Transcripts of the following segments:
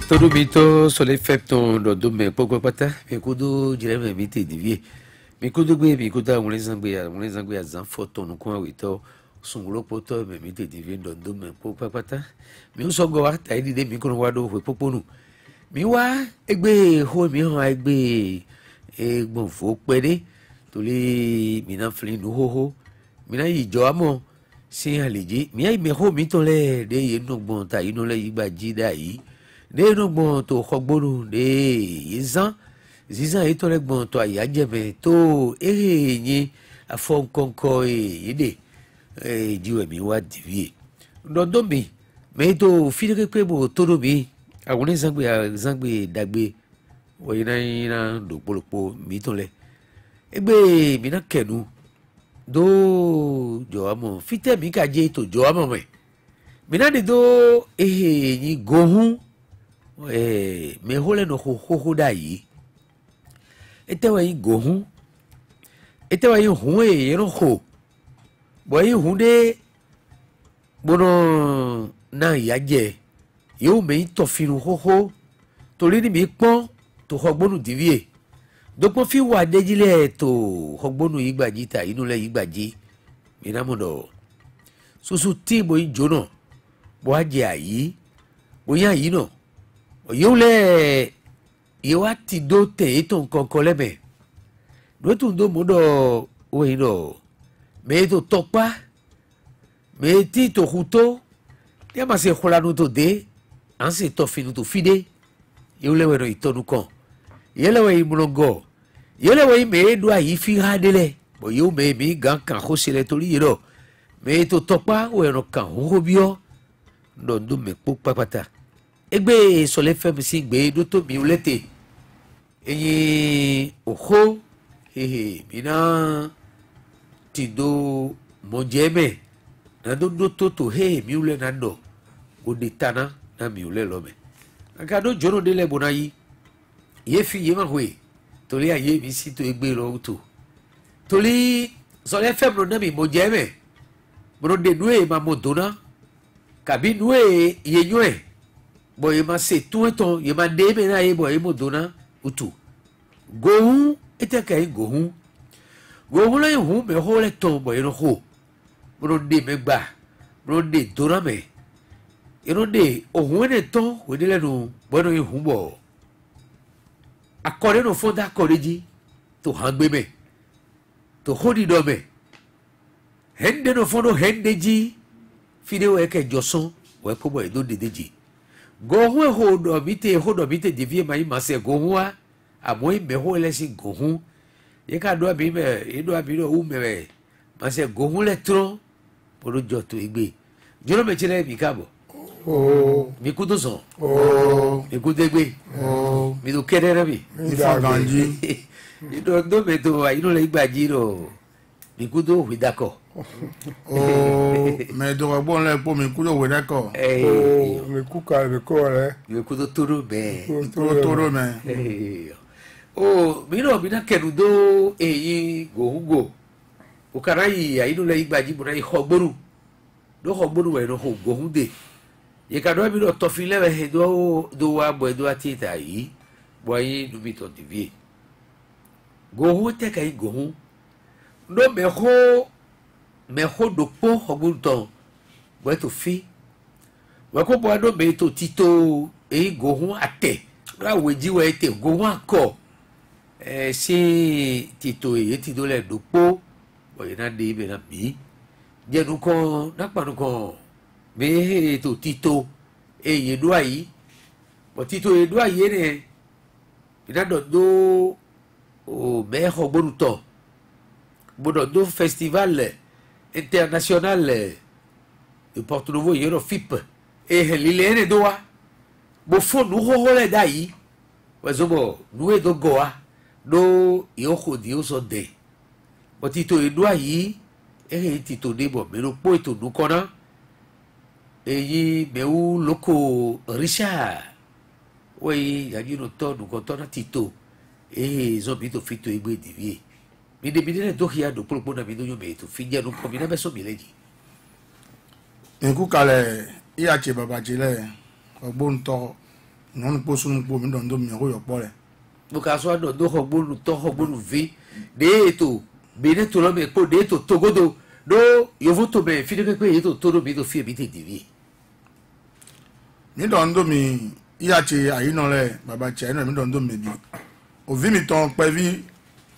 Todo mito sole fepton do do me poco pata me kudo direme mite divie me kudo gbe me kudo won zangbe ya zan photo no kwa wito sungulo poto me mite divie do me poco pata mi so go wa ta ide mi kono wa do we poponu mi wa egbe ho mi han egbe egbon fo pede toli mi na flin no ho mi na ijo amo si aleji mi ai me ho mi to le de ye no gbon ta ino le igba jida yi de no gbon to khogbonu de yizan zizan ito le gbon to ayajeme to yin afon konko yide jiwe mi wa divie dodo mi me to fide pe bo todo mi awon zangbe dagbe wo ina do polopo mi to le egbe mi na kenu do jo amo fite mi ka je to jo amo me mi na de do yin gohun me hole no ho dai etewa yin gohun etewa yin hun no ho bo yin hun de bono na yaje yo me to finu ho torí ni mi pon to hogbonu divie dopo fi wa dejile to hogbonu igbaji ta inu le igbaji mi na mo do susu ti bo yin jono bo aje ayi bo yan yi no yo le yo ati do te to nkan kan lebe do tun do mo do o yin do me to topa me ti to huto dia ma se khulanu to de an se to finu to fide yo le wero itonu kan ye le we imulongo ye le we me do ayi fi ha dele bo yo me mi gan kan ko se le tori yiro me to topa o ero kan ho bio ndo me po papata egbe sole fem si gbe do to mi ulete eyin oho mina ti do mojeme na do to mi ule na ndo o de tana na mi ule lo me aka do jono de le bonayi ye fi ye ma hwe toli aye mi si to egbe lo to toli sole fem no na mi mojeme bro de nue ma modona kabi nue ye nue bo ye ma se tout eton ye ma de me na ye bo ye modona utu gohun ete kai gohun le hu me ho le ton bo ye no ho bro de me gba bro de dora me ye no de ohun ne ton we de lenu bo no ye hu bo akore no fonda koreji to hangbe me to hodi do me hende no fondo hende ji fide we ke joson we po bo e do dedeji gohun ho do mite devie mai ma se gohun a amoi me ho le si gohun ye ka do abi me e do abi no u me ma se gohun le tron poro jo to igbe joro me chile mi kabo mi kudo son mi kudo egbe mi do kedere mi Ifa ganji. do me to ayi no le igbaji ro mi kudo wi dako Me do bon le po mi kudo we dako. Me kuka me ko re. mi kudo toro be Toro me. mi no mi na kenu do eyin gohugo o kara yi ayi no le igbaji mo na hogboru do hogboru we no ho gohunde ye ka do mi no to fi le he do wa bo do ati ta yi bo yi no mi to divie gohu te kai gohu no me ho do po hogboru ton bo to fi we ko bo do me to tito gohu ate ra we ji we te gohu ako si tito ye ti do le do po bo ye na de be na mi je nu ko na pa nu ko me to tito ye do ayi bo tito ye do ayi ne ina do o me ho boruto bo do festival international de Porto Novo Euro FIP lile do wa bo fo nu ho le dai wa zo bo nu do goa do yo khodi o so de bo tito e do ayi tito de bo me ro po to nu kona eyi me u loko Richard we ya ni no to nu ko to na tito zo bi to fito egbe divie mi de do hia do propo na mi do yo me to fi je nu ko mi na be so mi leji Nku kale iya che baba jile ogbonto non po sunu po mi don do mi ko yo po re bukaso do do hogbonu to hogbonu vi de to bene to lo me po de to togodo do yovo to be fi de pe to do mi to fi mi te divi mi don do mi iya che ayi no le baba che no mi don do mi bi o vi mi ton pe vi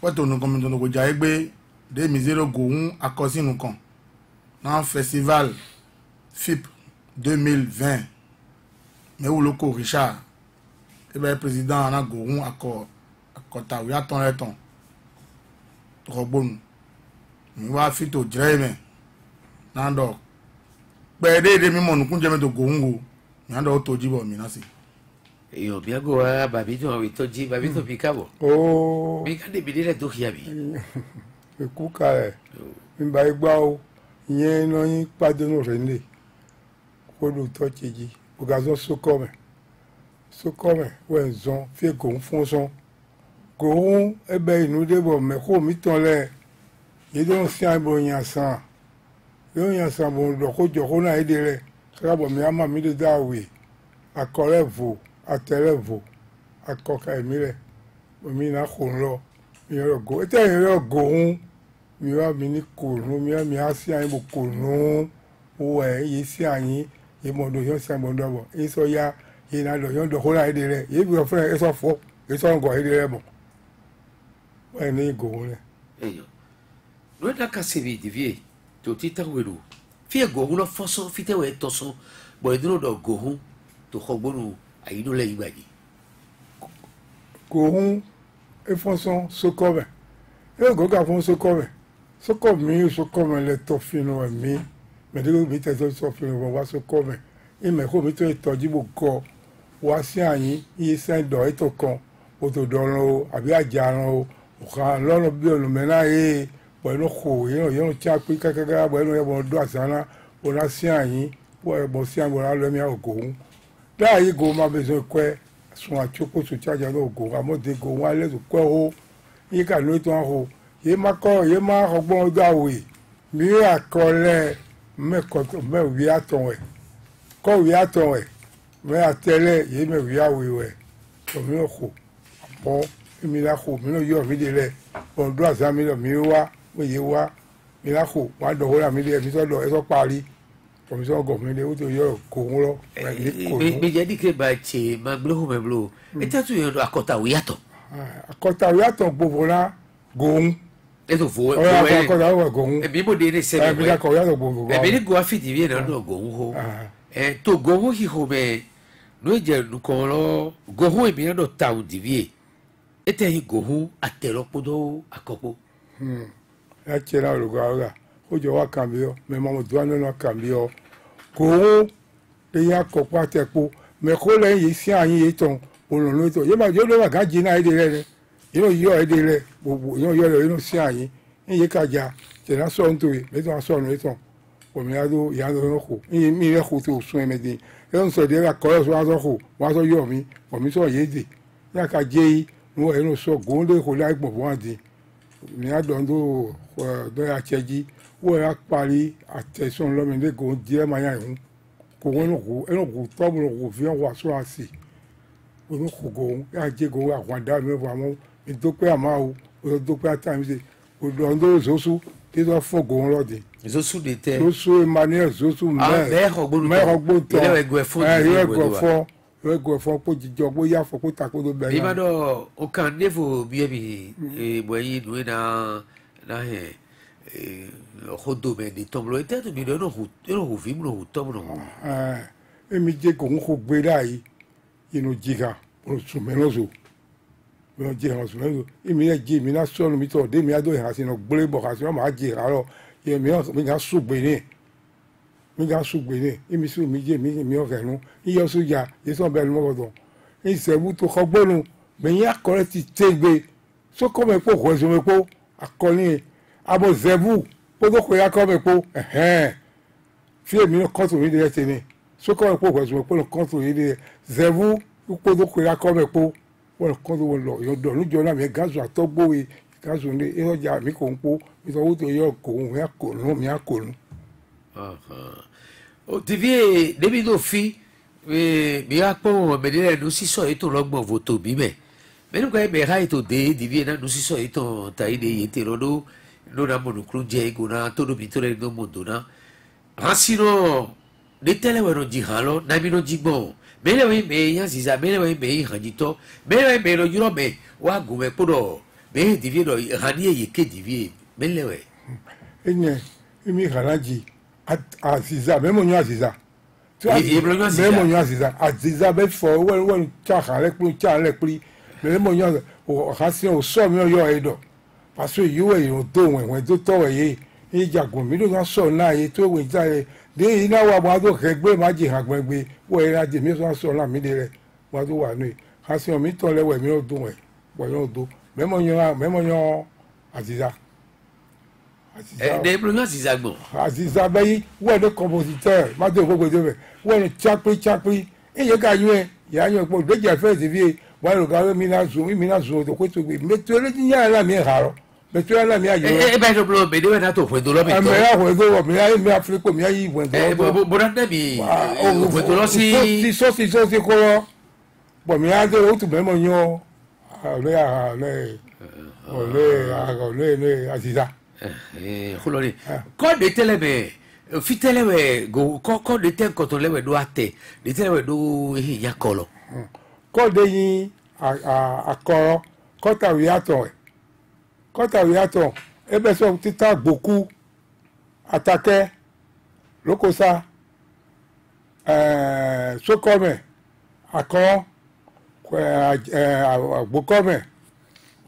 wato no komi don ko ja egbe de mi zero go un akosinu kan na festival FIP 2020 mais où le co Richard et ben président na go un akota wi aton reton to gbonu mi wa fi to jere na do pe de mi mo nu kun je me to go un mi ando to jibo mi na si yo biago a babito wi to ji babito pikabo Oh, mi ka de bidele to hiabi ekuka ẹ̀ nígbà igbá o ìyẹn iná yín pàdé nù rẹ̀ nílé kó ló tọ́ kejì bùgazọ́ sókọ́mẹ̀ wẹ̀ ń zan fi gòun fún san gòun ẹbẹ̀ inú débọ̀ mẹ́kọ́ mi tán lẹ̀ yìí ló ń sin àìbò yàn sàn yóò yàn sàn bò ń lọ kó jọ kó náà éde rẹ̀ kábọ̀ mi á má mi lè dá àwè akọrẹ́ vò atẹ́rẹ́ vò akọkà ẹ̀mí rẹ̀ omi náà kò ń lọ mi yọrọ go ete yọrọ gohun mi wa mi ni kònú mi á sí àyìn mo kònú wo ẹ yìí sí àyìn yìí mo do yọ sí àyìn mo ń dọ̀bọ̀ yìí sọ ya yìí náà lọ yọ ń dọ̀kọ́ náà èdè rẹ yìí bí wọ́n fẹ́ràn ẹ sọ fọ́ yìí sọ ń gọ̀ èdè rẹ bọ̀ wọ́n ẹ̀ ní gohun rẹ. eyo no da ka se bi divie to tita welu fi go hu lo foso fi te we to so bo edro do go hu to hogbonu ayi no le igbaji gohun efọ́sán sókọ́mẹ̀ yóò gògà fún sókọ́mẹ̀ sókọ́mẹ̀ lẹ tọ́ fínú ẹ̀mí mẹ̀dẹ́gbẹ́ mi tẹ̀sán tọ́ fínú wọn wá sókọ́mẹ̀ ìmẹ̀kọ́ mi tó ìtọ́jú bò kọ́ wá sí àyín iye sẹ́ńdọ̀ ètò kan òtò dọ̀rọ̀ o àbí àjàrán o òkà lọ́nà bí olùmẹ́ná yé pẹ̀lú kò yẹn tí a pín kẹ́kẹ́kẹ́ pẹ̀lú ẹ̀bùn ọdún àsánà ọ̀nà sí àyín ẹ̀bùn sí àgbọ̀n alẹ́mí àgòhún dáàyè gòhún má bẹ̀ sọ ẹ̀kọ́ sun atsokoso tí a jẹ náà gòun àmọ́dé gòun wọn alẹ́ tó kọ́ ọ́ yìí kà lóyún tó ń ho yìí má ọgbọ́n ọdún àwòye mi yóò àkọọ́lẹ̀ mẹ́wìí àtọ̀ ẹ̀ kọ́wìí àtọ̀ ẹ̀ mẹ́ àtẹ́lẹ̀ yìí mẹ́wìí àwòye ẹ̀ omi náà kò àpọ̀ mi náà kò mi náà yọ̀ mí de lẹ̀ ọdún àṣà mi lọ mi wá mi yé wá mi náà kò wọn á dọ̀wọ́ mi lẹ̀ mi sọ́dọ̀ ẹ sọ́ parí komisɔn gɔmini o to yɔrɔ kohun lɔ mi jɛ dike ba tse ma gble ho me blo e ta tu yɔn do akɔta o yàtọ̀ akɔta o yàtọ̀ gbogbo la gohun e to fo akɔta o wɛ gohun mi mo de ne sɛ mi wɛ o yàtọ̀ gbogbo mi ni go afi divi yɛrɛ do gohun ho to gohun hi ho mɛ n'o jɛ nukɔn lɔ gohun emi yɛrɛ do ta o divi ye e tɛ hi gohun atɛlɔ kpɔdɔ akɔkpo. ya tiɲɛ na olu ka o la o jɔ wa kan bi yɔ mɛ mamudu wa nana kan bi yɔ gohun eyi akɔkpo atɛkpo mɛ ko lɛ yi si anyi yi tɔn olùlù tó yé ma yóò lọ́wọ́ ká jí náà èdè rẹ ni yóò yọ èdè rẹ gbogbo yóò yọ rẹ yóò sí àyín níyì kájà tẹ̀lá sọ̀ ń tòye mẹ́tọ́ sọ̀nù ètò òmìnira tó ìyá tó ń kó níyì mí rẹ kó tó sún ẹ̀mẹ́dẹ́ yóò ń sọ èdè rẹ kọ́lọ́ sọ wá sọ kó wá sọ yọ mí òmí sọ yé dè yá ká jẹ́ yìí ní wọ́n ẹnu sọ gòńdé kò láì gbọ̀ fún àdé òmìnira dọ̀ tó dọ́yà àtsẹ́jì wọ́n yà parí àtẹ̀sán lọ́mọdé gòńdé ẹ̀ máa yà ẹ̀hún kò wọ́n ẹnu kò tọ́bù kò fi hàn wá sọ àsì onu kogo ya jego akwanda mi fo amo idope ama o idope atami se odo zosu ti do fogo lodi zosu de te zosu Emmanuel zosu me ogbo to ile ego fo po jijo gbo ya fo ko ta ko do be bi ma do o kan nevo bi bi bo yi nu na he hodo be ni tomlo ete to bi no hu fi mu no tomlo emi je ko ko gbe dai inu jiga olùsùnmẹ́lọ́sọ lọ́ọ́ jẹ́ olùsùnmẹ́lọ́sọ èmi náà jí èmi náà sọ̀rọ̀ mi tọ̀ dé mi adó ìhà sínú gbélé bọ̀ kàṣí wọn máa jẹ ìhàrọ̀ mi kà sùgbẹ́ ní èmi sùn mi jẹ́ mi ọ̀kẹ́ nu iyọ̀ sójà yẹsọ̀ bẹ́ẹ̀ ni mo kọ̀ tọ̀ ìṣẹ̀wù tó kọ́gbọ́nù gbẹ̀yìn akọ̀rẹ́ ti tẹ́gbẹ́ sókòmẹ́pọ̀ kọ̀ẹ́sọ̀mẹ́pọ̀ akọni abọ̀ zẹ̀bù kótókò yà kọ́mẹ́pọ̀ fi èmi náà kọ́tù mi dẹ̀ tẹ̀ ní sókòmẹ́pọ̀ kọ̀ẹ́sọ̀mẹ́pọ̀ kọ́tù mi dẹ̀ zẹ̀bù ukpodo ko ya kɔmɛ kpo wɔle kɔdo wɔ lɔ yɔdɔ nudzɔ na mɛ gazu atɔgbowe gazu ne eyɔdza mi ko ŋkpo mi sɔ woto yɔ ko mi akonu mi akonu. o tivi debi do fi mi a kpɔ mɛ de lɛ nusisɔ yi to lɔgbɔn voto bi mɛ mɛ nuka yi mɛ ha yi to de divi na nusisɔ yi to ta yi de yi te lɔ do no na mɔnukuru jɛ ego na to do bi to lɛ no mo do na hasi nɔ ne tɛ lɛ wɛ nɔ dzi hã lɔ na mi nɔ dzi gbɔn mɛ lɛ wɛ mɛ yan sisan mɛ lɛ wɛ mɛ yi hã dzi tɔ mɛ lɛ wɛ mɛ nɔ yɔrɔ mɛ wa go mɛ kpo dɔ mɛ divi nɔ hã ni ye ke divi mɛ lɛ wɛ. enye imi hanaji aziza memo nyo aziza memo nyo aziza be fo won cha hale kru cha le pri memo nyo o hasi o so mi yo edo paso yiwe yo do wen do to we yi jagun mi do kan so na ye to we ja ye de ina wa wa do kegbe ma ji han gbegbe wo era je mi so na mi de re wa do wa nu hasi o mi to le we mi o do we wo yo do memo nyo aziza des problèmes Aziza gbọn. Aziza bẹyì wọ́n ní compositeur mádé ògbógbó tó bẹ̀ wọ́n ní tsápé iye ká yún ẹ yà á yún ẹ pọ̀ lójú ẹ̀fẹ́ ti fi wọ́n lò ká mi náà zùn òtò kó tó gbé mẹtò ẹlẹ́tì yà á lámì ẹ̀ hà rọ mẹtò ẹ̀ lámì àyè rọ. ẹ bá yẹ kó bolo mẹdẹ wẹ náà tó fún ẹdọ lọ mi tọ. ẹmẹ yà fún ẹdọ wọ mi yà mi àfíríkò mi yà yí ìwẹ̀ ẹdọ lọ. bọ́dá dẹ́bi fún ẹdọ lọ sí. sísọ́sí kọ́ lọ bọ̀ mi yà dé o tún mẹ́mọ̀ yán ọ̀lẹ́ Aziza. Kolori kɔ de tɛ lɛ mɛ fitɛ lɛ mɛ go kɔ de tɛ nkɔtɔ lɛ mɛ do atɛ de tɛ lɛ mɛ do ehi nya kɔlɔ. kɔ de yin akɔrɔ kɔtawi atɔ ebe sɔ tita gboku atakɛ lokosa sokɔmɛ akɔ agbokɔmɛ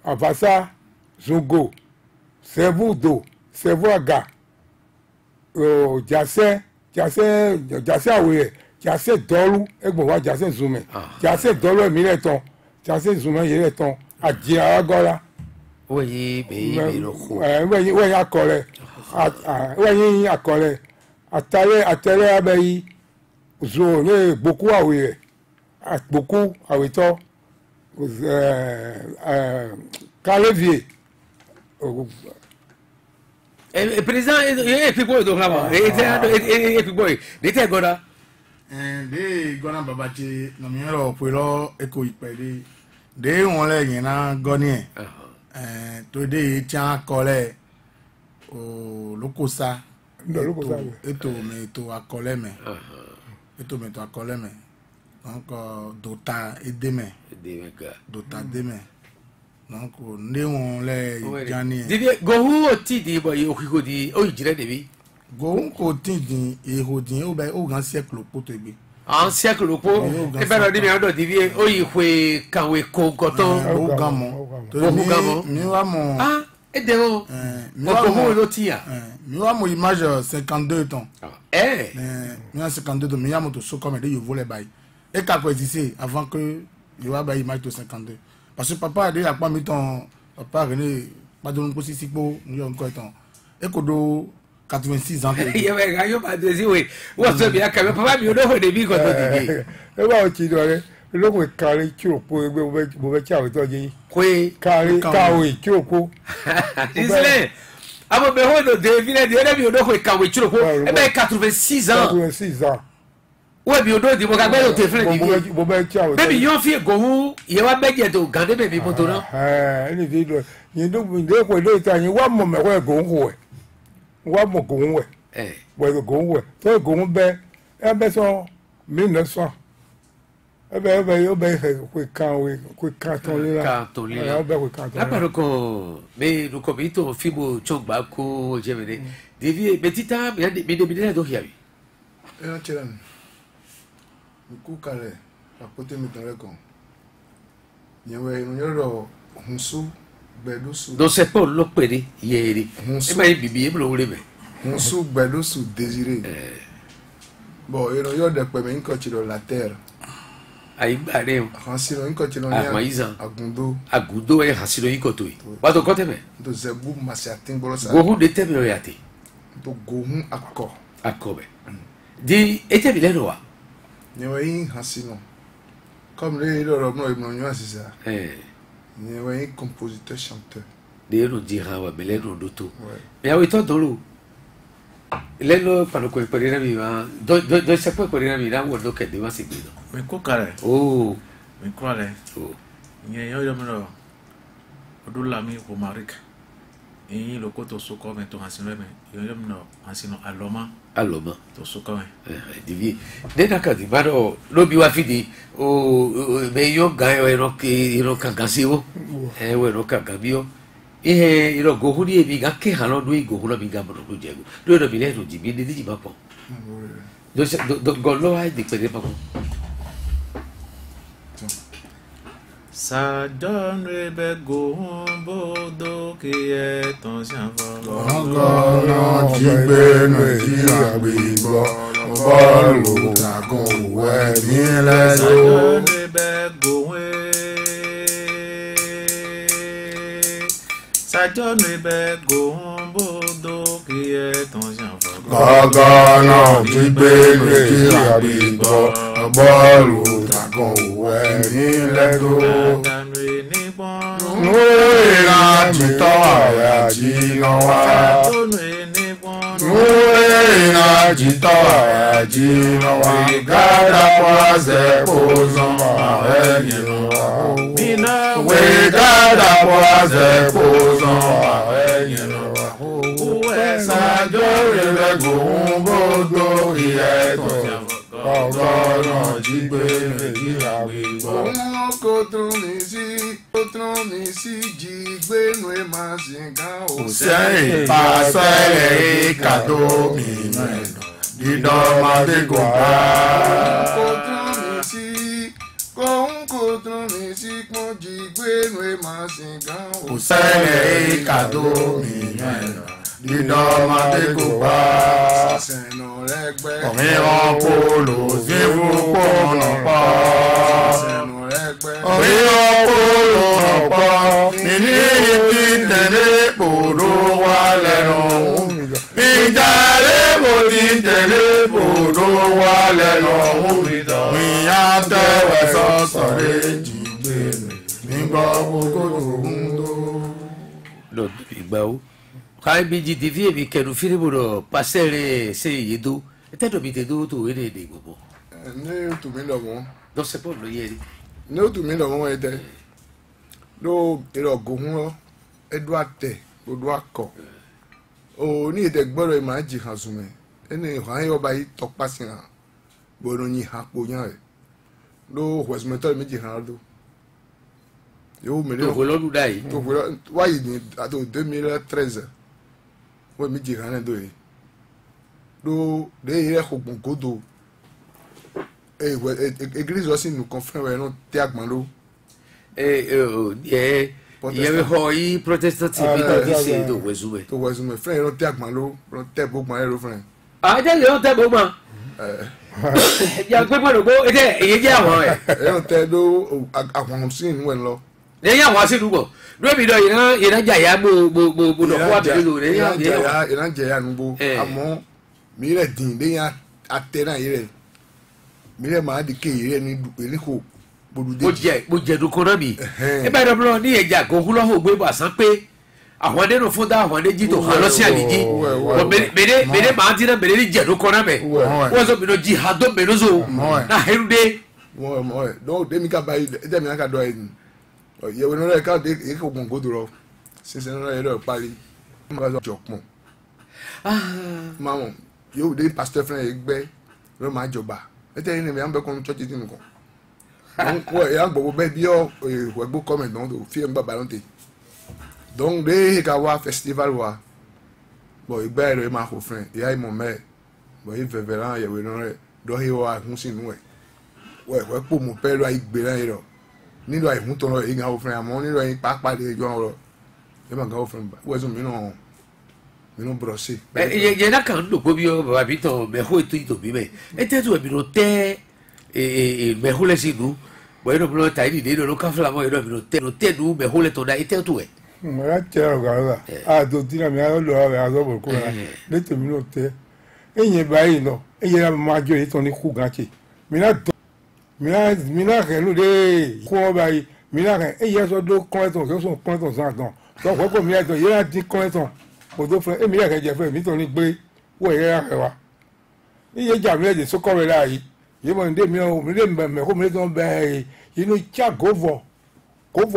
avasa zogo sɛvudo sɛvuaga jasɛ awuyɛ jasɛ dɔlu egbɔn wa jasɛ zumɛ jasɛ dɔlu ɛmi lɛ tɔn jasɛ zumɛ yi lɛ tɔn adi agɔla. wọ́n bẹ́ẹ̀ lọ kó. wọ́n yí akɔlɛ atɛlɛ abɛ yi zo ne gboku awuyɛ gboku awitɔ kalevie. Président e pipo do kama e pipo de te goda de gona babache no mi ro pelo eko ipede de won le yin na goni to de cha kole o lokosa eto me to akole me donc dota edeme dota deme donc ne won le jani divi gohu oti di boy okiko di o jire debi gohu ko tin din ehodin o ba o gan siècle poto egbe en siècle po e be lo di mi odo divi o yi hwe kanwe ko nkoton o gamo mi wa mo e de o mi wa mo lo ti ya mi wa mo image 52 ans mi wa 52 ans mi ya mo to so comme de yo voler bay e ka ko exister avant que yo wa bay image to 52 parce que papa a déjà pas mis ton papa René pas de nous si po nous encore temps et kodo 86 ans ye we ga yo ba de si we wo so bi aka papa mi o do ho de bi ko to di e ba o ti do re lo ko kare ki o po egbe mo be cha o to je kwe kare kawe ki o po isle abo be ho do de vile de mi o do ho kawe ki o po e be 86 ans ouais bi odo di mo ka gbero te friend di mo be cha o baby yon fi gohu ye wa beje to gande baby moto na ni di do yin do de ko do ta yin wa mo me ko gohu we wa mo gohu we we gohu we to gohu be e be so 1900 e be yo be ko kan ton le la o be ko kan ton la paro ko me lu komito fibo chongba ko jemene devie betita me de do hiabi e tiran ku kale apote mi tare kon yewe nyoro hunsu gbedusu do se po lo pere yeri e ma bibi e blo wure me hunsu gbedusu désiré bon ero yo de pe me nko chiro la terre ai bare o hasiro nko chiro ni agundo e hasiro nko to yi wa to kote me do zebu masiatin bolosa gohu de teme o yati do gohu akobe di ete bi leno wa yewe yin hasino comme le loro no ibno nyo asisa yewe yin compositeur chanteur de no di ha wa beleno do to me awi to dolo lelo palo ko pere na mi va do se po pere na mi na wo do ke de va seguido Me kokare. oh Me kwale. oh Nye yo mno. Odula mi ko marik. E lo ko to soko me to hasino me. Yo mno hasino aloma alloma to soko me. divi de na ka di baro lo bi wa fidi o me yo ga ero ka gasiwo we ro ka gabio iro go huri e bi ga ke halo do go hula bi ga bro do jego do bi le do ji bi de ji ba po do go lo ai di pere pa po Ça donne le bégo bodo qui est ton chanvre. Ọgọ́nà jígbénu èyí àgbègbọ́ bọ́ọ̀lù làgùn òwẹ́ ní Ça lẹ́jọ́. donne le bégo Ça donne le bégo bodo qui est ton chanvre. Ọgọ́nà jígbénu èyí àgbègbọ́ bọ́ọ̀lù làgùn òwẹ́ ní lẹ́jọ́. Núwèé láti tọ́ ààrẹ àjíná wá. Núwèé láti tọ́ ààrẹ àjíná wá. Gádà pọ́sẹ̀ kó sán ààrẹ nínú wa. Wèé gádà pọ́sẹ̀ kó sán ààrẹ nínú wa. Ṣáájú ìrẹ́gùn gbogbo ìyẹ́tọ̀. Ọgọ́nà jígbé méjì àgbègbọ́. Kò tún ní sí jígbé nu ẹ̀ máa ṣe gán o. Sẹ́yìn pàṣẹ ìkàdó mìíràn ẹ̀nà dídán ọmọdé kò bá. Kò tún ní sí pọ́n jígbé nu ẹ̀ máa ṣe gán o. Sẹ́yìn ìkàdó mìíràn ẹ̀nà dídán ọmọdé kò bá. Òmíràn polo sí fúnpọ̀ ọ̀nàpọ̀. Òmíràn polo ọ̀pọ̀ níní ibi tẹ̀lé polo wà lẹ́nu. Ìjàlè mo ti tẹ̀lé polo wà lẹ́nu. Ìyá tẹ̀wẹ̀ sọ̀sọ̀ lè jí gbé nígbà gbogbo òun tó. lọ́dún ìgbà wo ká ibi jìdí fi èmi kẹnu fílímù rọ pàṣẹrẹ ṣe ìyẹdó ẹtẹdọ mi tẹdó tó wéré èdè gbogbo. Ní otu mi lọ wọn. lọ́sẹ̀ pọ̀ ló yẹ ni. Ní otu mi lọ wọn yẹ tẹ. Ló èrò ọ̀gọ̀hún lọ ẹdú àtẹ odò akọ. O ní ìtẹ gbọ́dọ̀ ẹ̀ máa jì hàn sùn mẹ́. Ẹni ìhàn ayé ọba yìí tọpa sí hàn. Gbọ́dọ̀ yin hàn pò yàn rẹ̀. Ló wẹ̀sùmẹ́tọ́ mi jì hàn lọ́dọ̀. Yóò mẹ́lẹ́ tó fọ lọ́dún dá yìí. tó fọ wáyé ní àti 2013 wọ́n mi jì hàn lẹ́dọ̀ yìí. Ló lè yẹ ọgbọ̀n kódò. Église aussi nous confère non tẹ àgbọn ló. ìyẹn họ yìí protestant mi tó fi ṣe tó wẹ̀sùn mẹ́. tó wẹ̀sùn mẹ́ fẹ́rẹ̀ ló tẹ àgbọn ló tẹ gbogbo ẹ̀ ló fẹ́rẹ̀. àjẹ́ lè wọ́n tẹ́ bó ma. yà pé mọ̀ lóko ètè èyí jẹ́ àwọn ẹ̀. ẹ̀ ló tẹ ló àwọn sí ìnú ẹ̀ lọ. lẹ́yìn àwọn aṣèlú bọ̀ lóbi dọ̀ yìí jà yà gbogbo dọ̀ fún àbẹ̀lẹ̀ lò lẹ́yìn àwọn. ìran jẹ ya nugbo àmọ́ mi rẹ̀ dín lẹ́yìn atẹ náà yìí rẹ̀ mi rẹ̀ máa di kéyìí rẹ̀ ní èlé kò gbòdúdé. mo jẹ̀dùn kan náà mi ẹ bá dọ̀ bọ́lá ní ẹja kò húlọ́ hó gbé bàṣán pé àwọn adé nù fún dá àwọn adé jí tó hàn lọ sí àlejì mèdè máa ti náà mèdè ní jẹ̀dùn kan náà mẹ́ wọ́n sọ mèdè jí ha tó mèdè so náà hẹ́rù dé. dɔw demi ka ba yi ɛdɛ mi ka dɔ yi yɛwò nínú ɛ ká de èké ògùn kó dòrò sísè nínú ɛ lọ parí ɔmọ ká sɔ jɔ pɔn mamu yóò de pastor fɛnɛ yɛ gbɛ ló ma jɔba ɛtɛ yìí ni mi à ń bɛ kɔnɔ tsɔtsi ti nìkan donc yà ń gbɔgbɔ bɛ bíɔ wɛgbó kɔmɛ donc tó fi yɛ ń bá balon te donc de ka wa festival wa bon ìgbà yɛ lɔ yɛ ma kó fɛnɛ yà yɛ mɔ mɛ bon yɛ vɛvɛ la yɛwò nínú ɛ dɔ yɛ wa hun si nu ɛ wɛ kpɔ mo pɛ lɔ ayi gbé la yɛ lɔ nílò àìhún tó lọ èyí àwọn fúnra àmọ́ nílò ẹyin pàápàá lè jọ ọ̀rọ̀ yẹn máa ń gáwó fúnra wẹ́sùn mìíràn bùrọ̀sì. yẹn náà kàn ń lò pé bí bàbá mi tàn mẹ́hó ètò ìtòbí mẹ́ ẹ tẹ́tù ẹ̀mí ló tẹ́ mẹ́hó lẹ́sìn nù wọ́n yẹn lọ́ ta ẹni ìdè lọ́ọ́ káfíńlá mọ́ yẹn lọ́ tẹ́ nù mẹ́hó lẹ́tọ̀ dá ẹ tẹ́tù ẹ̀. mọ̀lá tẹ ọ̀gá rà àtò dínà mi àlọ́ rẹ̀ àgọ́bọ̀ kó rà lẹ́tọ̀ mi ló tẹ́ ẹ̀yìn báyìí lọ ẹ̀yìn máa jọ èyí tán ní kú gànṣe mina kɛ nu de kɔn ba yi mina kɛ e yɛ sɔ do kɔnɛtɔn sɔ sɔn kɔnɛtɔn san kan sɔ kɔkɔ mina tɔ yɛlɛ di kɔnɛtɔn o do filɛ e mina kɛ jɛ fɛ mi tɔ ni gbe wo ye wa iye jamile de so ko re la yi ye mo nde mi o mi le me ko mi don be inu cha govo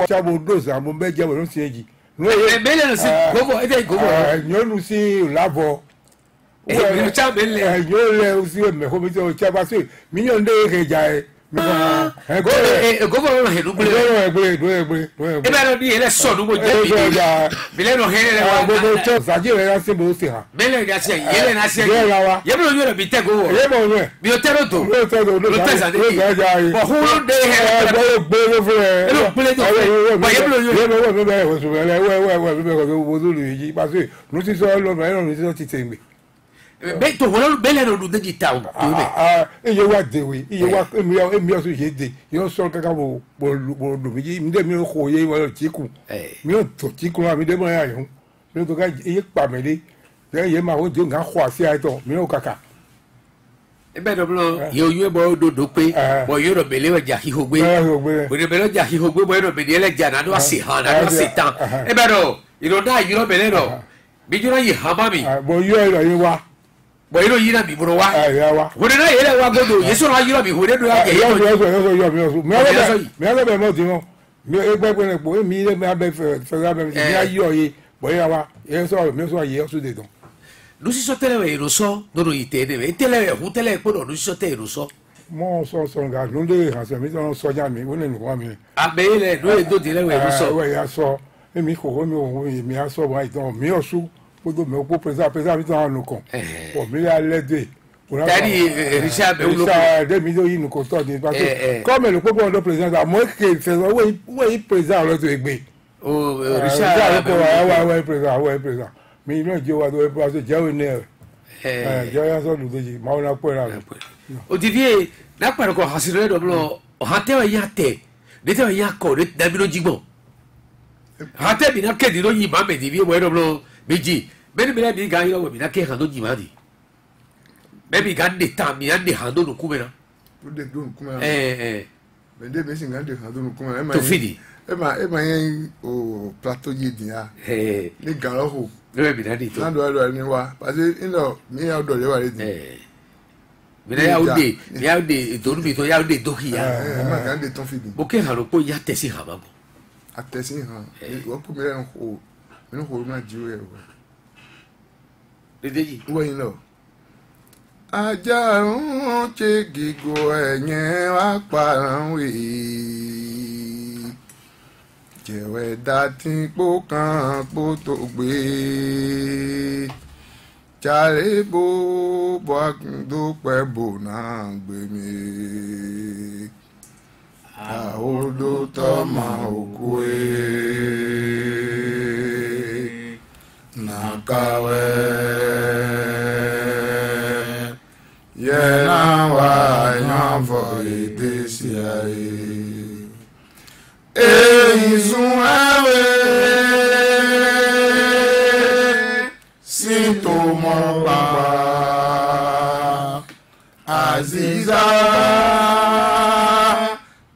cha bo doza mo be je bo no si eji no ye bele no si govo ede govo nyonu si lavo mi cha bele yo le si me ko mi so cha ba si mi nyon de ke ja govo no he no bele e ba no di ele so no mo je bi bele no he le wa bo cho sa je le se bo si ha bele ga se yele na se ye bo yo bi te govo ye bo no bi o te ro to lo te sa de bo hu lo de he bo bo fo e lo bele to ba ye bo yo ye bo bo be ho so le we ko bo lu yi pa se no si so lo me no ni so ti tembe be to wolo bele no de jita o iye wa de we iye wa emi o so ye de yo so kaka bo lu mi mi de mi ko ye wa jiku mi o to jiku mi de mo ya yun mi to ka iye pa mi le ye ma o de nga kwa si ai to mi o kaka e be do blo yo yo bo do pe bo yo do bele wa ja hi ho gbe bo de bele ja hi ho gbe bo yo do bele le ja na do si han na do si tan e be do iro da yo bele do bi jo yi ha ba mi bo yo iro wa bo iro yira bi bro wa ya wa wo de na yele wa godo yeso na yira bi ho de do ya ke yo me mo di mo mi e gbe ne po mi le me abe fe ra me mi ayo ye bo ya wa ye so mi so ye so de don lu si so tele we ro so do ro ite de we tele we hu tele po do lu si so te ro so mo so ga lo de ha se mi so so ja mi wo ne nu wa mi abe le do de le we ro so we ya so mi ko mi o mi a so wa idon mi o su gbogbo mi ko pesa mi to anu kan o mi la lede Daddy Richard de mi do yin ko to ni ba so come le popo do president mo ke fe we president lo to egbe o Richard ko wa president mi no je wa do pa so je we ne je ya so lu de ma ona po ra o divie na pa ko hasiro do blo o hate wa ya te de te wa ya ko de da bi lo jigbo hate bi na ke di lo yi ma me divie wo do blo meji beni bele bi ga yo we bi na ke han do ji ma di maybe ga de ta mi ande han do no kumena o de do no kumena ben de mesin ga de han do no kumena to fidi e ma yen o plateau yi din ya ni ga lo ho le bi na di to na do ni wa parce ino mi ya do le wa le din mi na ya de to mi to ya de do ki ya ma ga de ton fidi bo ke han ro po ya te si ha ba bo atesi han o po mi ren ho mi no ho na ji o Dedeji wo yin lo ajá ń ṣe gígò ẹ̀yẹn wá paranwe jẹ̀wẹ̀ dátí pó kan pó tó gbé jàre bó bọ́dún pẹ́ bò náà gbé mi àwòdó tọ́mọ òkú nàkàwẹ́. Yena wa yan for edesi aye izun awe sinto mo pa aziza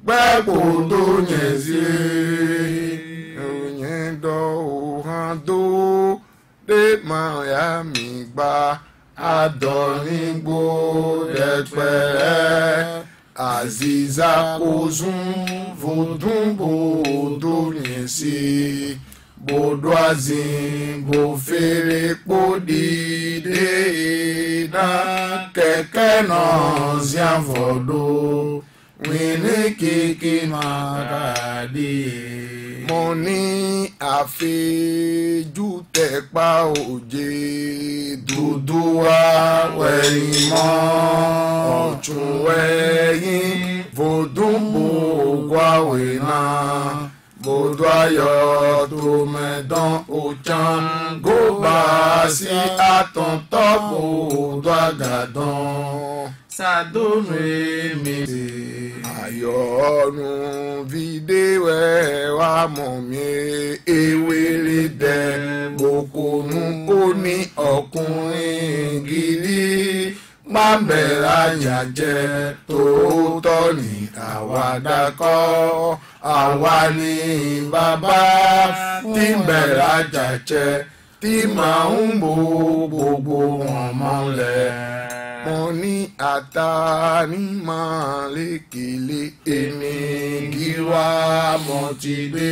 gbepo to nyezi onye do han do de ma ya mi gba adọ́nigbo dẹ̀pẹ̀rẹ́ aziza kozun vodun bodo yẹn sí bodo azin bo fèrè kpó dìde náà kẹ̀kẹ́ náà zian fọdọ wíní kìkì máa dàdí. mo ní àfẹ́jù tẹ̀pá òjé dúdú wá wẹ̀yìn mọ́ ọ̀tún wẹ̀yìn fòdúnbò ògbàwé náà bòdó ayọ̀ tó mẹ́dán òjàn góbà sí àtọ̀ntọ́ bòdó àgàdán sàdónù èmi ayọ̀ ọ̀run fìdéwẹ̀ wà mọ̀ mí ewéré dẹ̀ bòkónú ó ní ọkùnrin gidi má bẹ̀rẹ̀ àyàjẹ́ tòótọ́ ní àwàdà kọ́ àwa ní bàbá tí bẹ̀rẹ̀ àjàjẹ́ tí màá ń bo gbogbo wọn mọ́lẹ̀. Mo ní ata ní máa lékele èmi kí wá mo ti gbé.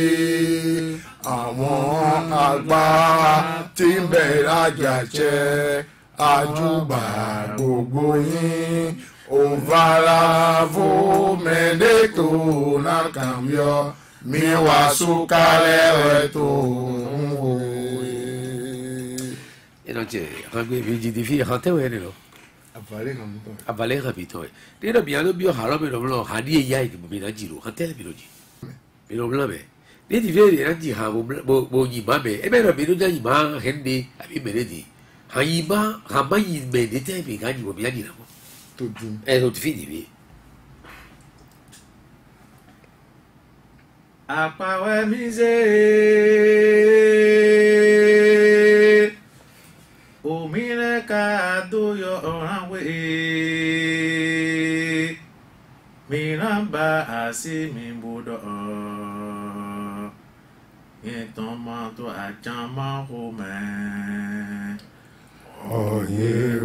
Àwọn àgbà tí ń bẹ̀ lájàjẹ́ àjùbà gbogbo yín. Òǹfàrà fún mẹ́lẹ́tò náà kàn yọ. Mi wá sùkàlẹ̀ rẹ̀ tó ń wò. Et donc, quand je dis fille, quand tu es là, avalé rapidement. Dès le bien, le bio halal, mais le blanc, hadi et yaï, mais la giro, quand elle est mélodie. Mais le blanc, mais. Dès que tu viens, il dit, ha, bon, yima, mais, eh bien, le mélodie, yima, hende, abi, mélodie. Ha, yima, hama, yima, détail, mais gagne, bon, bien, dit là. Et l'autre fille, oui. Akpawe mise omire ka do yo oranwe miramba asi mi bodo yeton ma to ajama home Oye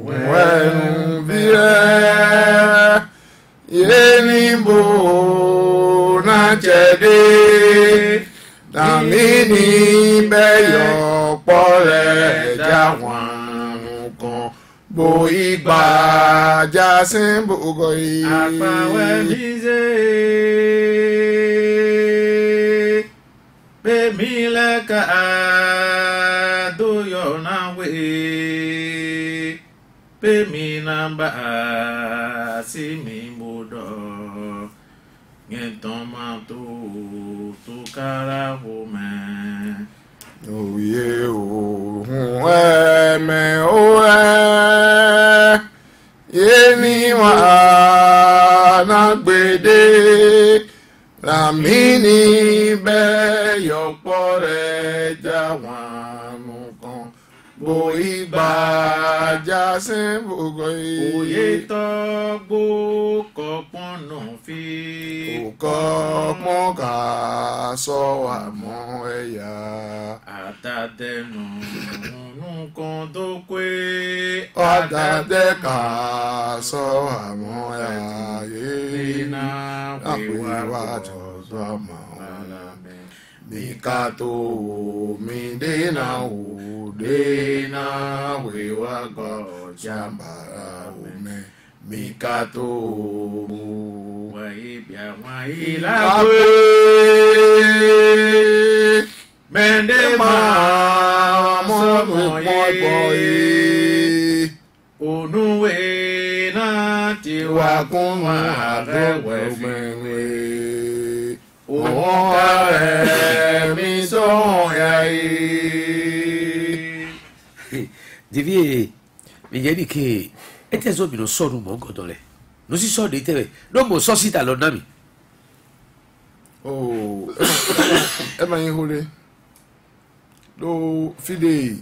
wenu bie yenimbo na jede damini beyo pole jawan kan bo igba jasin bogoyi Akpawe mise be mile ka do yo na we be mi namba si mi bodo ngeton ma to kara home Oye ohun ẹ̀mẹ̀ ó ẹ̀ yéni wà nágbèdé Ràmíní bẹ́ẹ̀ yọpọ̀ rẹ̀ já wọn kan bo ìgbà jásín gbogbo oye tọgbó kọpọn náà fi òkọ mọ́ka sọ àmọ́ ẹ̀yà. àtàtẹnu nǹkan tó pé Ọ̀dàdẹ́ kà sọ àmọ́ ẹ̀yà iná àpèwà jọ̀dọ̀ àmọ́ mi ká tó mi dènà wò dènà wíwá gbọ́ jàmbára omi mi ká tó wáyé bí àwọn láwé mẹ́ndé máa mọ́ mi pọ́ gbọ́ yìí. onúwe náà ti wá kún àrẹwẹ̀ mẹ́rin òun kárẹ̀ mi sọ̀yà yìí. Divier, mais il y a dit que, et tes hommes, nous sortent, mon godolé. Nous y sortons, non, mon saucisse à l'onami. Oh, ẹ máa yín hólé ló fídè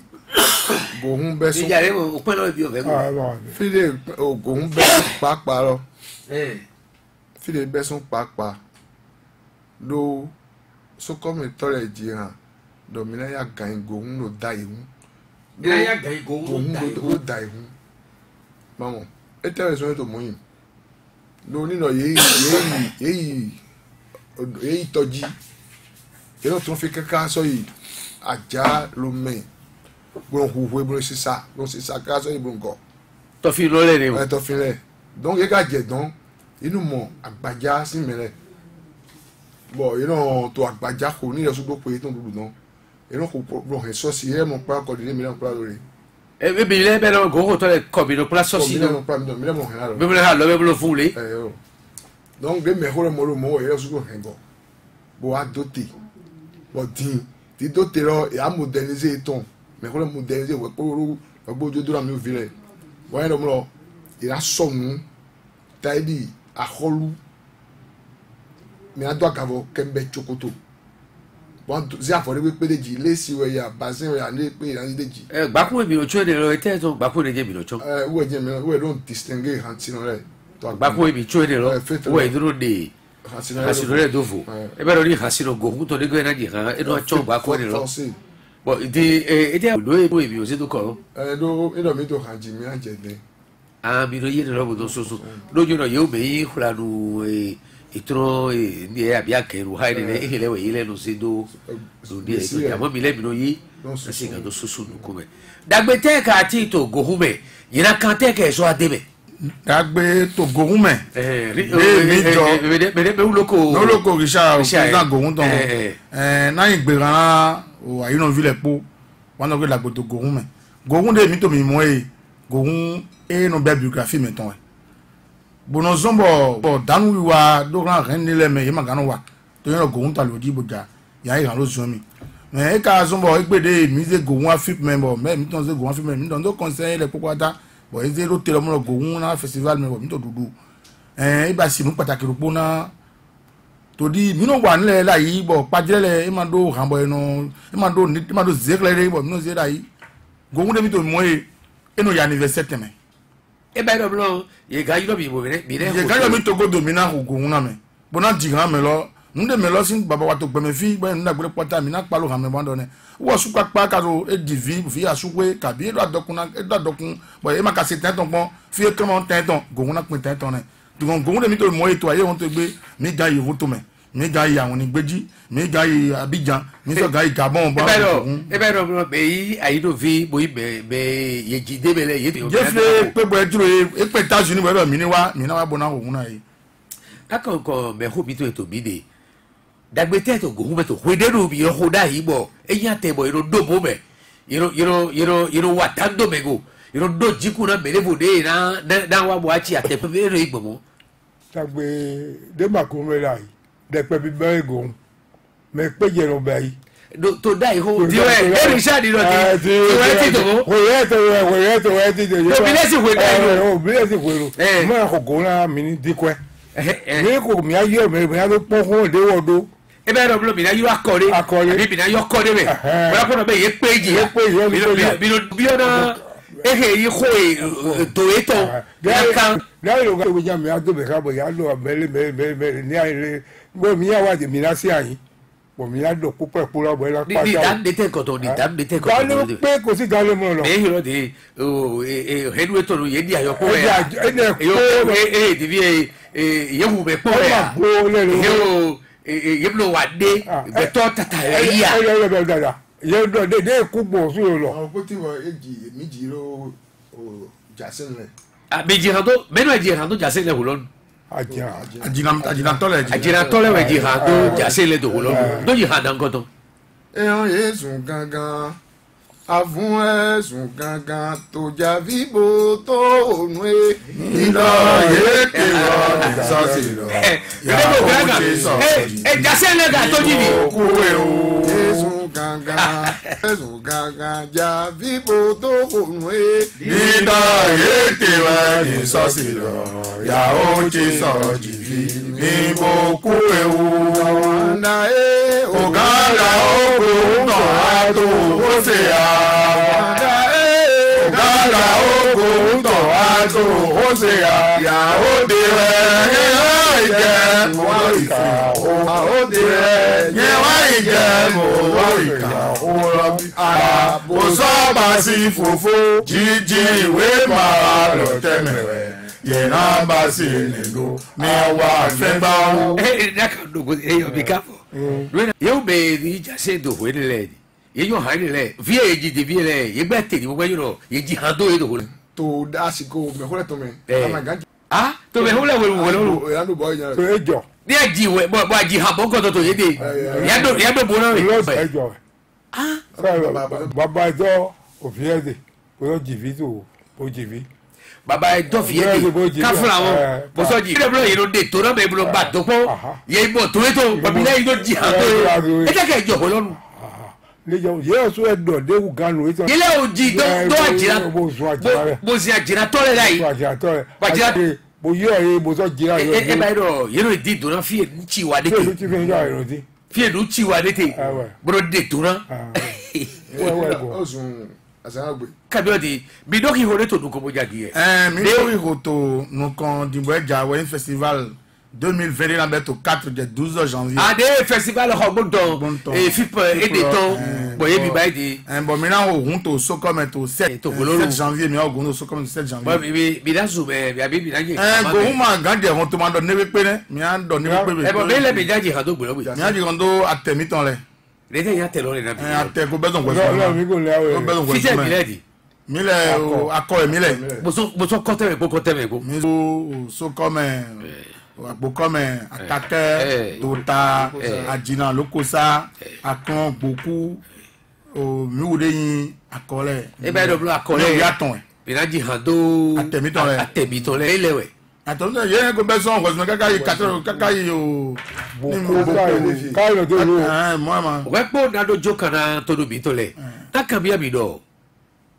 gòhún bẹ́ sún Il y a au point là, bien, avec Ah, moi. non. fídè gòhún bẹ́ sún pàápàá lọ fídè bẹ́ sún pàápàá ló sókòmì tọ́lẹ̀ jì hàn dọ̀mínà yà gàn gòhún ló da ìhún gòhún ló da ìhún mọ̀mọ́ ẹ tẹ́lẹ̀ sọ́yìn tó mọ́yìn ló nínà èyí tọ́jí yẹ́nà tó ń fi kankan sọ yìí ajá ló mẹ́ gbọ́n huhu gbọ́n sísá ká sọ yìí gbọ́n kọ́ Toi, fille, l'on est, ẹ̀ tọ́ fi rẹ̀ donc yẹ́ ká jẹ̀ dán inú mọ̀ àgbàjá sí mẹ́rẹ̀ bọ̀ yẹ́nà tó àgbàjá kò ní ìrẹsùn tó pé tó ń dúdú náà yẹ́nà kò bọ̀ ẹ̀ sọ́ọ̀sì yẹ́ mọ̀ pa kọ́ dídé mìíràn kúrò lórí. et mais il est bien, le gros, toi, comme il nous place saucisse. mìíràn pa mìíràn mọ̀ hẹ́nà lọ. Même là, le le foulé. Donc de mẹ́kọ́ rẹ̀ mọ̀ ló mọ̀ yẹ́nà sùn hẹ́ gọ̀ bọ̀ wá dóté bọ̀ dín tí dóté lọ yà á moderniser tán mẹ́kọ́ rẹ̀ moderniser wẹ̀ kóró ọgbọ́n ojú dúró àmì òfin rẹ̀ wọ́n yẹn lọ́mọ́ lọ ìyá sọ̀nù táyìdì àkọlù mìíràn tó àgàbọ̀ kẹ́mbẹ́ tsokoto wọ́n zi àfọ̀dé pé pédèjì lẹ́sì wẹ̀ yà bàzẹ́ wẹ̀ yà ní pé ìrántí dèjì. Bakou est bien, tu es de l'autre, ton Bakou est bien, tu wúwẹ̀ jẹ́ mìíràn wúwẹ̀ ló ń distinguer hàntì náà rẹ̀ tó àgbà Bakou est bien, tu es de l'autre. Ouais, il nous dit. hàntì Hasino le dovo. E beh, lì Hasino Goku, to le gwe na di ha, e no cho Bakou de l'autre. forcé bon ete lo e mi o se to ko do ido mi to hanji mi anje de ah mi no ye no bo so lo yo no yo me hula nu itro ni e abia ke ru ha ni e le we ile no se do ni e to ya mo mi le mi no yi se ga do susu nu ko me dagbe te ka ti to go hu me yina kan te ke so ade me dagbe to gohun me mi jo me uloko no loko risha o na gohun ton na igbera o ayi no vile po wọn no gbe dagbe to gohun me gohun de mi to mi mo gohun no be biographie me ton bono zombo danu wiwa do ran ren ni le me yema ganu wa to yin gohun ta lo di boja ya iran lo zo mi me ka zombo igbede mi ze gohun afip member me mi ton ze gohun afip member mi don do conseiller le popata bon eze lo tele mo lo gohun na festival me mi to dudu iba si mu pataki ro pona to di mi no wa nle la yi bo pajele e ma do hanbo eno e ma do zekle bo mi no ze la yi gohun de mi to mo eno ya anniversaire teme e ba do blo ye ga yi do bi bo mi ye ga yo mi to go domina gohun na me bona digan me lo nde me lo sin baba wa to gbe me fi bo nda gbe pota mi na pa lo han me bo ne wo su pa ka so e divi fi asukwe kabi do adokun bo e ma ka se tan ton pon fi e comment tan ton gohun na pin tan ton ne gohun de mi to mo eto aye won to gbe mi ga yi wo to me mi ga yi àwọn ni gbeji mi ga yi Abidjan mi so ga yi Gabon bo e ba do blo be yi ayi do fi bo yi be ye ji de be le ye je fe pe bo e duro e pe États-Unis bo mi ni wa bona gohun na yi akon me ho bi to eto bi de dagbe te to gohun be to hwede no bi ho da yi bo eyan te bo iro do bo me iro watando me go iro do jiku na belevo de na wa bo achi ate pe iro igbo mo tagbe de makome lai de pe bi be gohun me pe je no bai to dai ho di we e ri sha di ro ti we ti to mo we ti to to bi lesi hwe dai o bi lesi hwe ro mo ko gohun na mi ni dikwe mi ko mi aye me lo po ho de wodo ebe ro blo mi na yo akore abi bi na yo kore me bra ko no be ye peji bi na ehe yi ho to eto kan la yo ga we jam ya do be ka bo ya lo mele ni aire bo mi ya wa de mi na si ayin bo mi ya do pupo pura bo la pa ni dan de te ko to ni dan de te ko to pe ko si gale mo lo e hiro de o hedu eto no ye di ayo ko ya di bi ye hu be po ya ye blo wa de be to tata ya ye do de ku gbo su lo ko ti wo eji méjì ro o jasin le be jihado meno jihado jasin le hulon ajina tole we jihado jasin le do hulon do jihado nko to eyan Yesu gangan avun ẹ̀sùn gangan tó jà vibo tó ònú ìlọ yéèké wọn ìsọsí lọ yàwó ṣe sọ jàsẹ́ lẹ́gà tó jìbì kúwé o ẹ̀sùn gangan jà vibo tó ònú ìlọ yéèké wọn ìsọsí lọ yàwó ṣe sọ jìbì vibo kúwé o ọ̀gára ogun náà tó ó ṣe à. Ọ̀gára ogun náà tó ó ṣe à. Ìyàwó di rẹ̀ yẹ wá ìjẹ́ mọ́ ìkà ó di rẹ̀ yẹ wá ìjẹ́ mọ́ ìkà ó rọ̀bì. Àbò sọ́ọ̀bà sí fòfó jíjí ìwé máa lọ tẹ́mẹ̀rẹ̀. Yẹ̀nà bá sí nílò ní ọwọ́ àfẹ́gbá. Dákàndógún èèyàn bí káfọ́. Yóò bẹ̀rẹ̀ ní jàsẹ́ ìdòwò nílẹ̀ yìí yóò hàn nílẹ̀ fi èjì dèbí rẹ̀ yìí gbẹ́ tèmi gbogbo yìí rọ̀ yìí jí hàn tó yìí dòwò. Tó dásìkò mẹ́kúrẹ́ tó mẹ́. Tó mẹ́kúrẹ́ wẹ̀lú to ejo ní ẹ̀jì wẹ̀ bọ́ àjì hàn bọ́ kọ́tọ̀ tó yé de yàgbẹ́ bọ́ náà rẹ̀. ejo baba do ofiede ko jivi to o jivi baba ẹ dọ́fì yé de ká fúnra wọn bọ́sọ̀ jì ilé bọ́lọ̀ yìí ló dé tó náà bẹ́ẹ̀ bọ́lọ̀ gbà tó pọ́ yẹ ibọ̀ tó yé tó ọ̀bí lẹ́yìn tó jì hàn tó yé ẹ jẹ́ kẹ́ ẹ jọ̀ bọ́lọ́nu. lejo ye so edo de wu ganu ito ilé òjì tó àjìrà bó sì àjìrà tọ́lẹ̀ láyìí àjìrà bo yo ye bo so jira yo ẹ bá yọrọ yẹrọ ìdí ìdùnnà fi èdè tí wà dé tè fi èdè tí wà dé tè bọ́dọ̀ dé tó náà. Kabiyodi mi dọ́kì ìhòòrè tó nùkọ́ bójá di yẹ. Mi dọ́kì ìhò tó nùkọ́ dìbò ẹja wẹ́n festival 2020 là bientôt 4 de 12 janvier. Ah des festival Roboton et FIP et des temps boye bi bay di. Bon maintenant au honto so comme to 7 janvier mais au gono so comme 7 janvier. Bon bi da zo be bi bi da je. Go ma gande honto ma do ne be pe ne mi an do ne be pe. Bon mais le bi da je ha do gbo. Mi an di gondo atemi ton le. Le te ya te lo le na bi. Ate ko bezo ko. Non mi ko le awe. Fite mi le di. Mi le akọ mi le. Bo so kote me ko. Mi so comme comme attaqueur tota adjina lokosa akon beaucoup mi wode yin akole e be do blo akole ya ton bi na ji hando atemi ton le ile we aton ye ko be son ko kaka yi 4 kaka yi o ka lo do lo moi ma we po na do joka na to do bi to le na kan bi do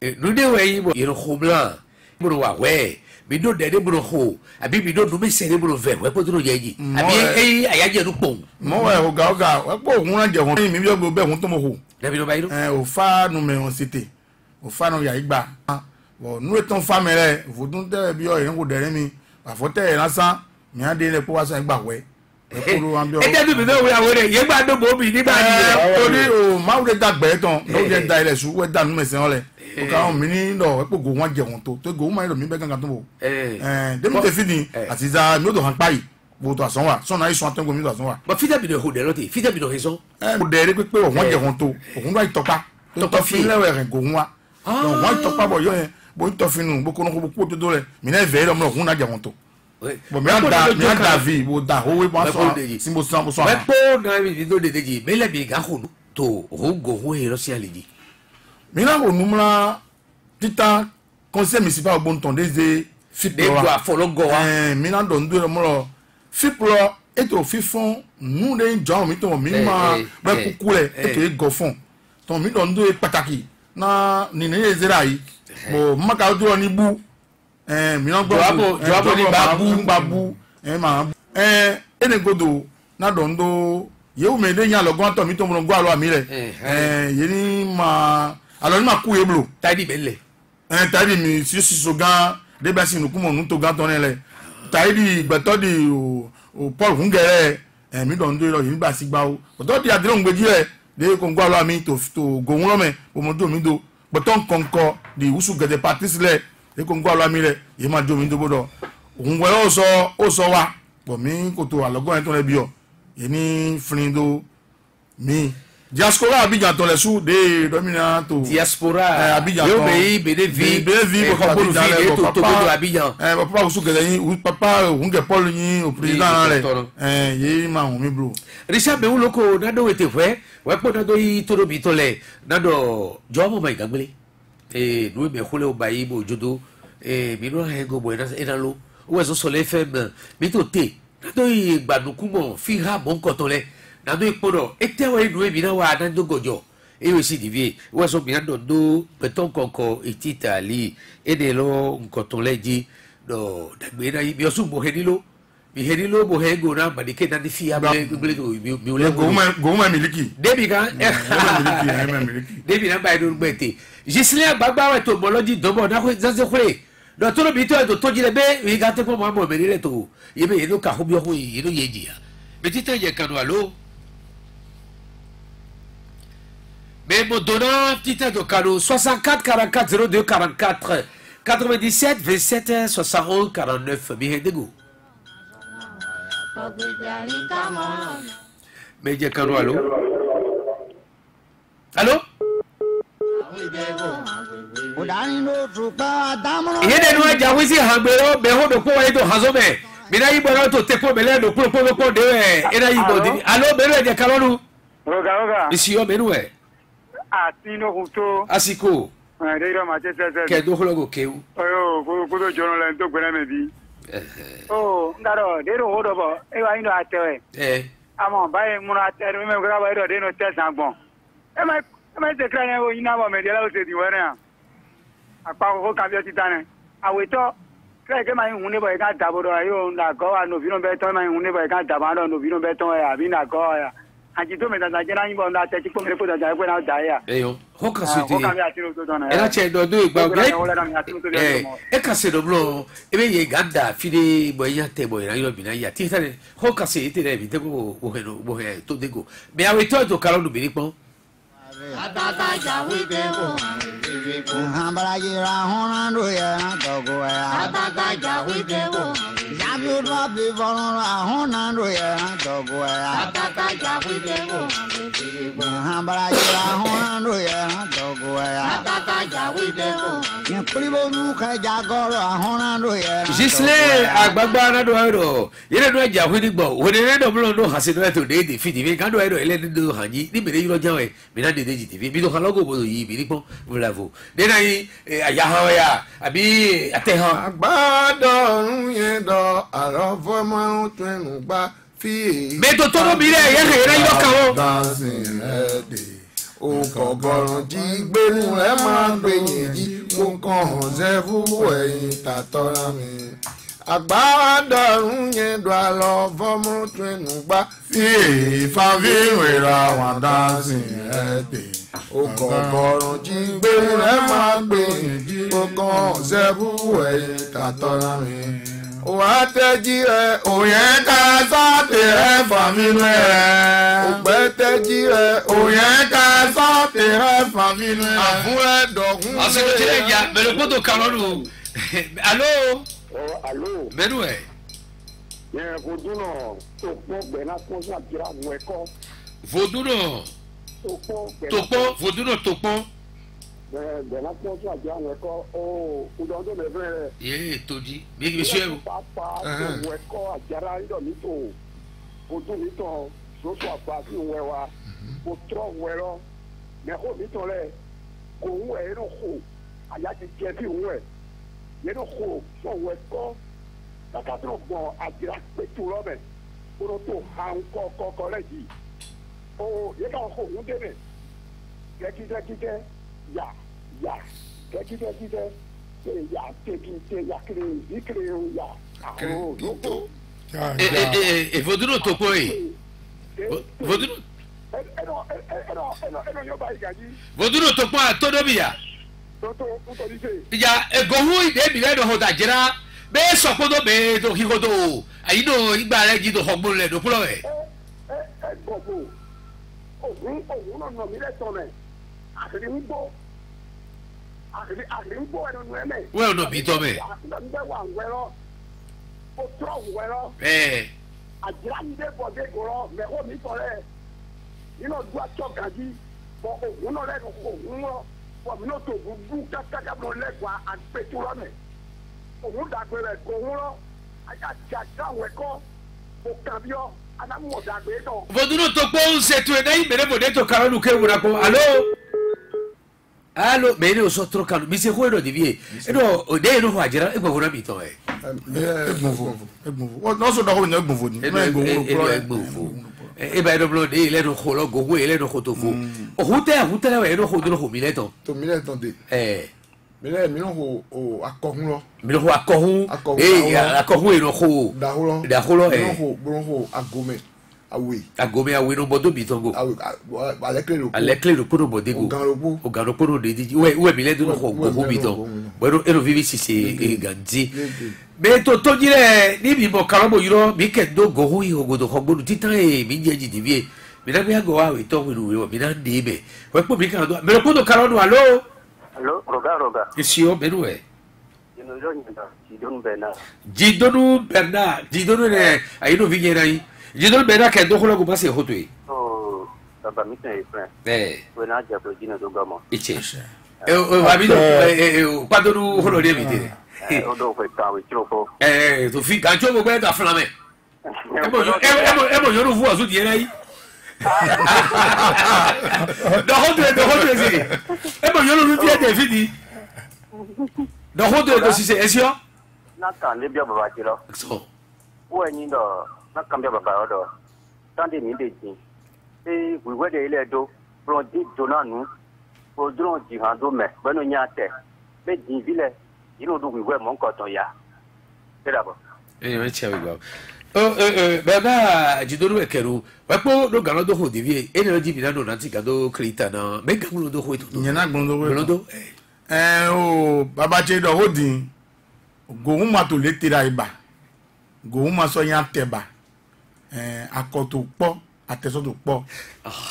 nu de we yi bo yin khobla mo wa we mi do de bro ho abi mi do me se bro ve we po to ye yi abi ayaje du pon mo we oga we po hun ran je hun mi bi o be hun to mo ho na bi do ba yi do o fa nu me on cité o fa no ya igba bo nu eton fa me re fo tun te bi o yin ko de mi afo te lásán mi an de le po wa san igba we e ko ro an bi o e de bi do we awore ye gba do bo bi ni ba ni o ni o ma wo de dagbe ton no je da ile su we da nu me se ole o ka on mi ni do we po go wan je won to go ma lo mi be gangan to bo de mi te fini ati za mi o do han pa yi bo to asan wa so na isun atengo mi do asan wa ba fita bi do ho de lote fita bi do reason mo de re pe o wan je won to o kun do itopa to fi lewe re go wa no wan itopa bo yo yen bo to finu bo ko no ko to do le mi na ve lo mo kun na je won to bo mi anda vi bo da ho we bo so si mo san we po na bi do de ji me le bi ga ho to ho go ho e lo si aleji mina ko numla tita conseil municipal bon ton des FIP de go afologo wa mina do ndo mo FIP lo eto fifon nu de njo mi to mi ma be kukule eto e gofon ton mi do ndo pataki na ni ne ezera yi bo maka do ni bu mi no gbo joabo ni babu ma ene godo na do ndo yewu me de nya logon to mi to mo gbo alo ami re ye ni ma alors ni ma ku eblo tadi belle tadi mi si so gan de ba si nu ku mo nu to gan ton le tadi gbeto di o Paul Hungere mi don do lo yin ba si gba o gbeto di adre ngbeji re de ko gbo alo ami to go won lo me o mo do mi do gbeto nkonko di usu gede parties le de ko gbo alo ami re ye ma do mi do bodo ohun we o so wa bo mi ko to alogo en ton le bi o ye ni frindo mi diaspora Abidjan to le sous de dominato diaspora Abidjan yo be benevi ko bo vi de to do Abidjan papa usu gele yin papa unge Paul yin o president re ye ma hun mi bro Richard be uloko na do wete fwe we po na do yi to do bi to le na do jo mo mai gagbele no me khole o bayi bo jodo mi no he go bo ena lo o so so le fm mi to te na do yi gbanuku mo fi ha mo nko to le na do ipodo etewe nu ebi na wa na do gojo ewe si divie we so mi ando do beton konko itali ede lo nkoton leji do dagbe na bi osu bo hedilo bi hedilo bo hego na badike na di fi able mi ule go ma miliki debi kan debi na ba do gbete gisle agbagba we to moloji dobo na ko zanze kure do to bi to jile be wi ga te po mo mo me to yebe yedo ka ho bi ho yedo yeji ya betita ye kanu alo mais mon donnant petit de cadeau 64 44 02 44 97 27 71 49 Mihedego. Mais j'ai cadeau allô. Allô? Il y a des noix jawisi hambero mais on ne peut pas être hazome. Mais là il boit to tepo belé do pro de et là il bodi. Allô belo de kalonu. Roga. Ici o menue. Atino huto asiko deiro ma tete ke do hologo keu oyo ko do jono le to gbere me bi ngaro deiro hodo bo e wa ino atewe amo bae mu na tere me gra ba do deno te sangbon e ma te kra ne o ina bo me de la o se di were an apa ko ka bi o ti tane aweto kre ke ma hun ne bo e ka dabo do ayo na go wa no bi no be to ma hun ne bo e ka dabo no bi no be to ya bi na go ya Aji to me da jana ni bo na te ti po me po da ja ko na da ya. Eyo, ho ka se Ko ka mi ati no to na. Era che do igba e ka se do blo e be ye ganda fide bo ya te bo ira yo bi na ya ti tare ho ka se te re bi te ko bo he to de go. Me awe to kalo no bi ni pon. Atata jawi debo hambara gira honando ya togo ya atata jawi debo jabu rabi vonora honando ya togo ya atata jawi debo hambara gira honando ya togo ya atata jawi debo nyapuribo nuka jagoro honando ya Gisle agbagba na do ero yele do jawi ni gbo wo de do blo no hase do to de fi di kan do ero ele do hanyi ni mere yiro jawe mi na de TV bi do kan logo bo yi bi ni pon bravo de na yi ayaha ya abi atehan agbadorun yen do arofo mo tunu gba fi me to no bi re ye re yo kan o dancing ready o gogorun ji gbenu re ma gbeyin ji mo kan ze fu eyin tatora mi agbadorun yen do arofo mo tunu gba fi fa vi we ra wa dancing ready o gogorun ji gbenu re ma gbeyin ji mo kan ze fu eyin tatora mi o ateji re o yen ka sa te re family re o gbeteji re o yen ka sa te re family re afure dogun asiko tire ya me lo poto kalonu allo Allô? Benue Bien, Voduno, Topo, Bena, Ponza, Gira, Weko, Voduno Topo, topo Voduno topo Bena, Ponza, Gira, Weko, oh, Udondo, le vrai. ye toji mi monsieur Papa, Weko, Gira, Ido, Nito, Vodu, Nito, Soso, Apasi, Wewa, Potro, Wero, Meho, Nito, Le, Kowe, Ero, Ho, Ayati, Jefi, We, Yeno, Ho, So, Weko, Takatro, Bon, Agira, Petu, Robe, Poroto, Hanko, Koko, Legi. Oh, you don't hold on, David. Get it, ya, e Voduno topo Voduno Voduno topo a todo via ya e gohu de bi le do ho da jira be so podo be do ki godo ayi do igba re ji do ho gbon le do pulo e gogo ohun no no mi le to me akiri ngbo eno eme well no bi to me nbe wa nwero o tro nwero ajira nde bode goro me ho mi tore ino du acho gaji bo ohun no le ko ohun ro bo mi no to gugu kaka mo le gwa anpeturo me ohun da gbe re ko ohun ro aja ja we ko o cambio ana mo da gbe to Voduno topo un setu e dai bere bode to karonu ke wura ko allo bene o so tro kanu mi se ko do di vie e do o de no ho ajira e gbo na mi to e egbonfo o no so da ko ni egbonfo ni e ba do blo de le no ko lo go we le no ko to fo o huta we no ko do ho mi le to de mi no ho akohun lo mi no ho akohun akohun e no ho da ho mi no ho agome no bodo bi to go alekle ro ko bode go o garo ko de di we mi le do no ho go bi to bueno ero vivi si se ganzi be to jire ni bi mo karabo yiro mi ke do go hu ho go do ho gbodu titan e mi je ji di vie mi na bi ago wa we to we mi na de be we po mi kan do me ko do karonu allo roga isio benue ino jo ni da Jidonu Bernard Jidonu ne ayino vigera yi Jidonu Bernard ke do kholo ko passe hotwe oh baba mi ten friend we na ja pro jina do gamo iche abido padonu kholo de bite o do ko ta we chofo to fi gancho mo gbe da flame emo yo no fu azu di era yi do hotwe si emo yo no fi de fidi do hotwe si se esio na kan le bia baba jiro so wo ni do na kan bia baba do tande mi de jin we we de ile do pro di do na nu pro dron ji han do me benu nya te be jin bile yino do we we mo nko ton ya tera bo me che we go baba jidoro ekero wapo do galo do ho devie ene lo jimi na do nanti gado krita na me gamulo do ho to nyena gbondo do o baba che do hodin gohun ma to letira iba gohun ma so yan teba akoto po ateso to po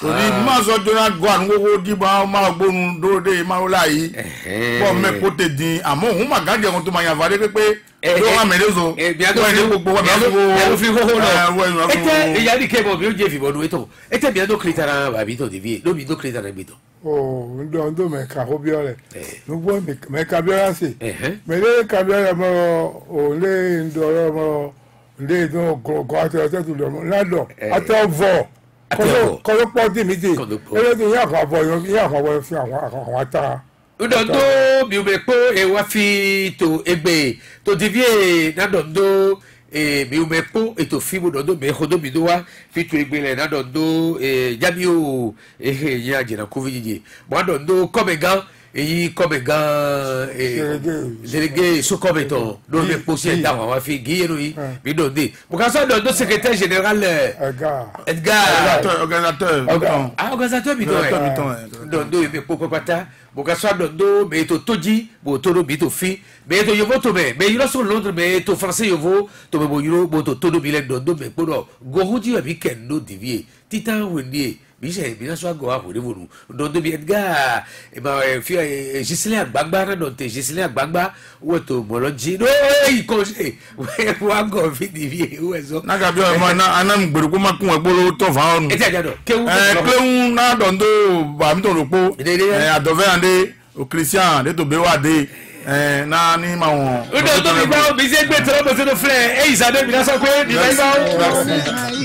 ori ma so jona go anu wo diba ma gbonu do de ma o lai bo me ko te din amo hun ma gaje won to ma yan vare pe do wa me lezo biado fi gbogbo wa biado fi ho lo ete ya di kebo bi o je fi bodu eto ete biado kritara ba bi to devie lo bi do kritara bi to ndo me ka ho biore no bo me ka biora si me le ka biora mo o le ndo mo le no go ate tu lo la do ate vo ko po di mi di e do ya ka bo fi àwọn ata udondo bi o be po e wa fi to egbe to devie na dondo mi o me po e to fi mo dondo me hodo mi do wa fi to egbe le na dondo jami o ya jina covid mo dondo komega eyi komega délégué so kometo do me po se da wa fi giero yi mi donde mo ka so dondo secrétaire général Edgar organisateur bi dondo me po pata mo ka so dondo me to toji bo to do bi to fi me to yovo to me yiro so Londres me to français yovo to me bo yiro bo to do bi le dondo me po do go hoji bi ken no divie titan wendie bise bi na so go ahore wonu dondo bi Edgar e ba fi Giselin Agbagba na don te Giselin Agbagba wo to moloji no e ko se wa go fi divie wo so na ga bi o ma na anam gberu ko ma kun egboro to fa onu e ti ajado kewu na dondo ba mi to ropo adove ande o Christian de to be wa de na ni ma won o do to bi ba o bi se gbe tro bo se do fle e isade bi na so pe bi ba